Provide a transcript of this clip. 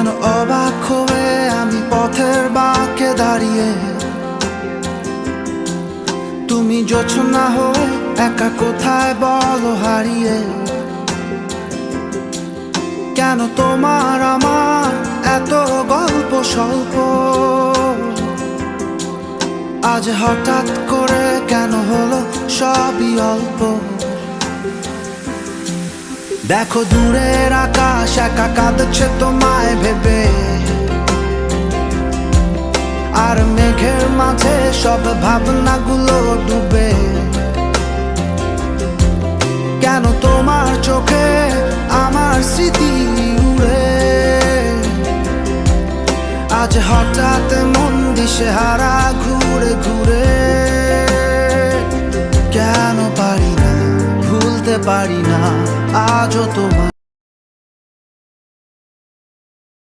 কেন অবাক হয়ে আমি পথের বাঁকে দাঁড়িয়ে, তুমি জোছনা হয়ে একা কোথায় বলো হারিয়ে। কেন তোমার আমার এত গল্প স্বল্প, আজ হঠাৎ করে কেন হলো সবই অল্প। দেখো দূরের আকাশ একা কাঁদছে তোমায় ভেবে, আর মেঘের মাঝে সব ভাবনাগুলো ডুবে। কেন তোমার চোখে আমার স্মৃতি উড়ে, আজ হঠাৎ মন দিশেহারা ঘুরে ঘুরে। কেন পারি না, ভুলতে পারি না আজও তোমায়।